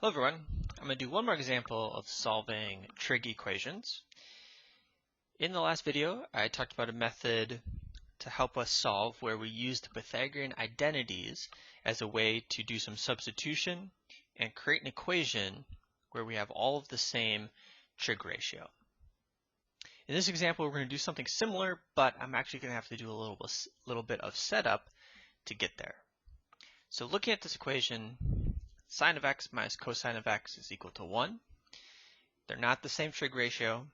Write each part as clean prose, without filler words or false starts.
Hello everyone, I'm going to do one more example of solving trig equations. In the last video, I talked about a method to help us solve where we used Pythagorean identities as a way to do some substitution and create an equation where we have all of the same trig ratio. In this example, we're going to do something similar, but I'm actually going to have to do a little bit of setup to get there. So looking at this equation, sine of x minus cosine of x is equal to 1. They're not the same trig ratio.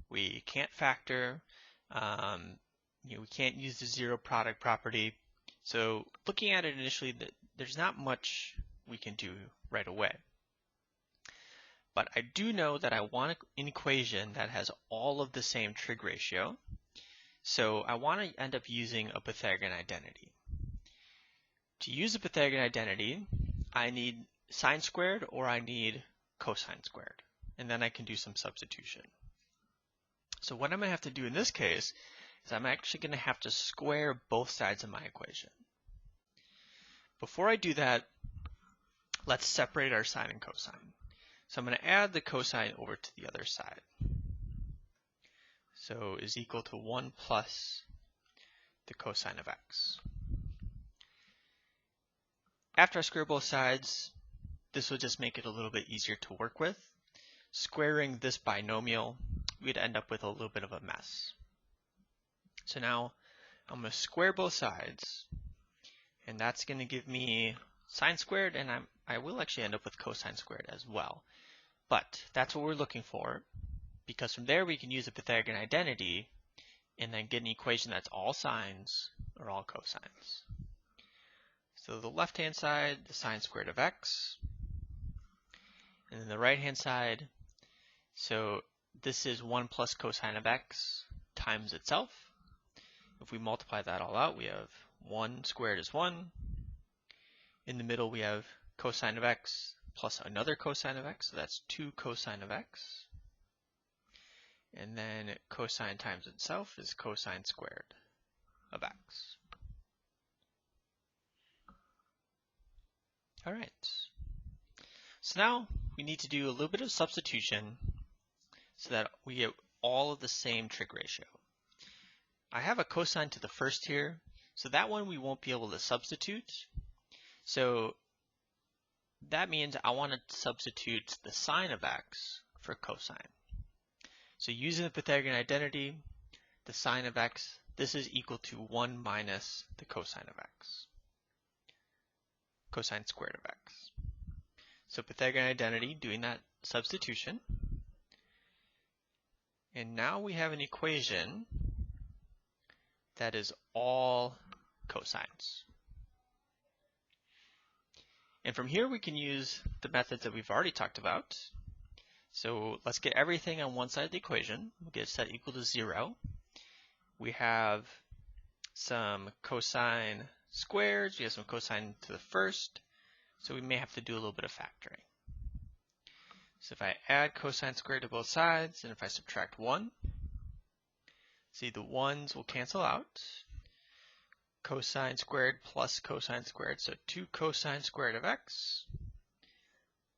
We can't factor. We can't use the zero product property. So looking at it initially, there's not much we can do right away. But I do know that I want an equation that has all of the same trig ratio. So I want to end up using a Pythagorean identity. To use a Pythagorean identity, I need sine squared or I need cosine squared, and then I can do some substitution. So what I'm going to have to do in this case is I'm actually going to have to square both sides of my equation. Before I do that, let's separate our sine and cosine. So I'm going to add the cosine over to the other side. So is equal to 1 plus the cosine of x. After I square both sides, this will just make it a little bit easier to work with. Squaring this binomial, we'd end up with a little bit of a mess. So now I'm going to square both sides, and that's going to give me sine squared, and I will actually end up with cosine squared as well. But that's what we're looking for, because from there we can use a Pythagorean identity and then get an equation that's all sines or all cosines. So the left-hand side, the sine squared of x, and then the right-hand side, so this is 1 plus cosine of x times itself. If we multiply that all out, we have 1 squared is 1. In the middle, we have cosine of x plus another cosine of x, so that's 2 cosine of x. And then cosine times itself is cosine squared of x. All right. So now we need to do a little bit of substitution so that we get all of the same trig ratio. I have a cosine to the first here, so that one we won't be able to substitute. So that means I want to substitute the sine of x for cosine. So using the Pythagorean identity, the sine of x, this is equal to 1 minus the cosine of x, cosine squared of x. So Pythagorean identity, doing that substitution. And now we have an equation that is all cosines. And from here we can use the methods that we've already talked about. So let's get everything on one side of the equation. We'll get set equal to 0. We have some cosine squareds. We have some cosine to the first. So we may have to do a little bit of factoring. So if I add cosine squared to both sides, and if I subtract 1, see the 1's will cancel out. Cosine squared plus cosine squared, so 2 cosine squared of x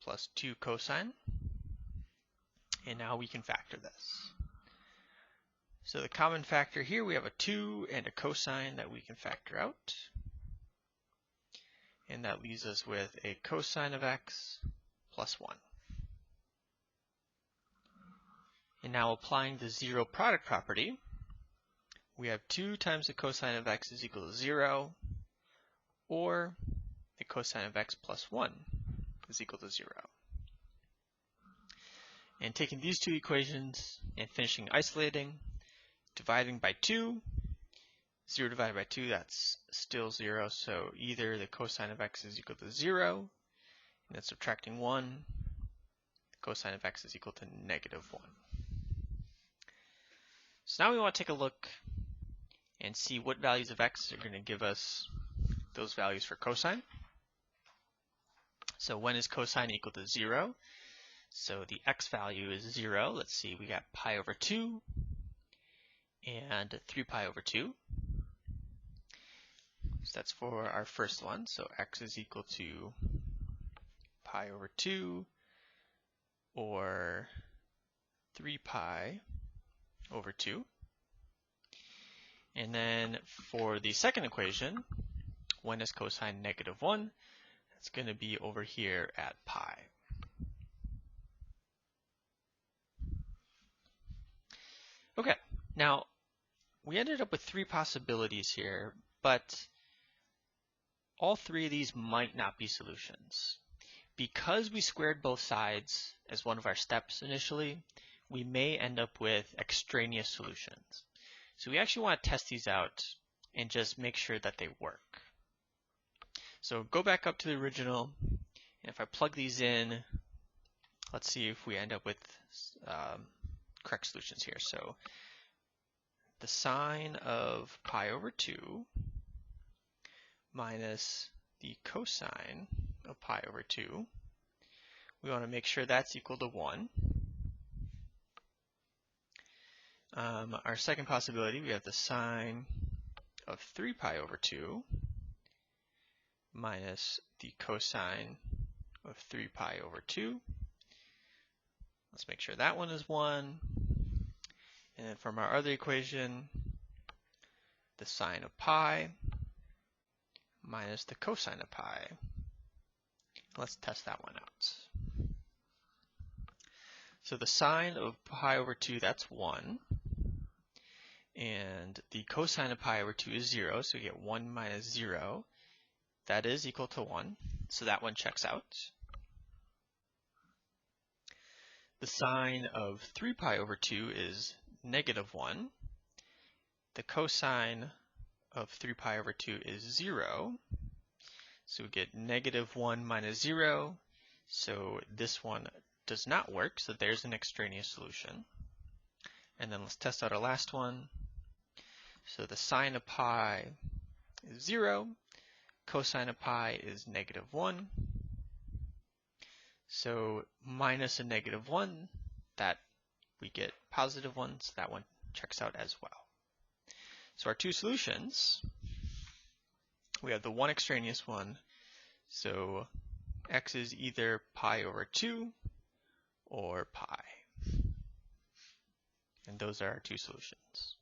plus 2 cosine. And now we can factor this. So the common factor here, we have a 2 and a cosine that we can factor out. And that leaves us with a cosine of x plus 1. And now applying the zero product property, we have 2 times the cosine of x is equal to 0, or the cosine of x plus 1 is equal to 0. And taking these two equations and finishing isolating, dividing by 2, 0 divided by 2, that's still 0, so either the cosine of x is equal to 0, and then subtracting 1, the cosine of x is equal to negative 1. So now we want to take a look and see what values of x are going to give us those values for cosine. So when is cosine equal to 0? So the x value is 0. Let's see, we got pi over 2 and 3 pi over 2. So that's for our first one. So x is equal to pi over 2 or 3 pi over 2. And then for the second equation, when is cosine -1? It's going to be over here at pi. Okay, now we ended up with 3 possibilities here, but all 3 of these might not be solutions. Because we squared both sides as one of our steps initially, we may end up with extraneous solutions. So we actually want to test these out and just make sure that they work. So go back up to the original, and if I plug these in, let's see if we end up with correct solutions here. So the sine of pi over 2 minus the cosine of pi over 2, we want to make sure that's equal to 1. Our second possibility, we have the sine of 3 pi over 2 minus the cosine of 3 pi over 2. Let's make sure that one is 1. And then from our other equation, the sine of pi minus the cosine of pi. Let's test that one out. So the sine of pi over 2, that's 1. And the cosine of pi over 2 is 0, so we get 1 minus 0. That is equal to 1, so that one checks out. The sine of 3 pi over 2 is -1. The cosine of 3 pi over 2 is 0. So we get -1 minus 0. So this one does not work, so there's an extraneous solution. And then let's test out our last one. So the sine of pi is 0. Cosine of pi is -1. So minus a -1, that we get +1, so that one checks out as well. So our 2 solutions, we have the one extraneous one, so x is either pi over 2 or pi. And those are our 2 solutions.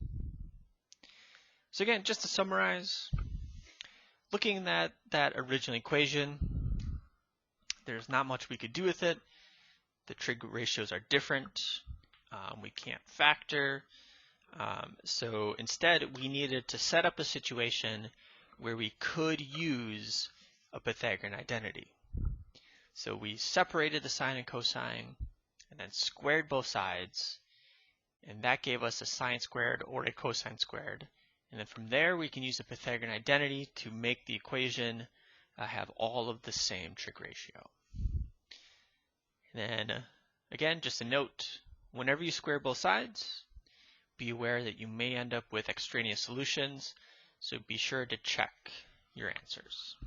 So again, just to summarize, looking at that original equation, there's not much we could do with it. The trig ratios are different. We can't factor. So instead, we needed to set up a situation where we could use a Pythagorean identity. So we separated the sine and cosine and then squared both sides. And that gave us a sine squared or a cosine squared. And then from there, we can use the Pythagorean identity to make the equation have all of the same trig ratio. And then, again, just a note, whenever you square both sides, be aware that you may end up with extraneous solutions, so be sure to check your answers.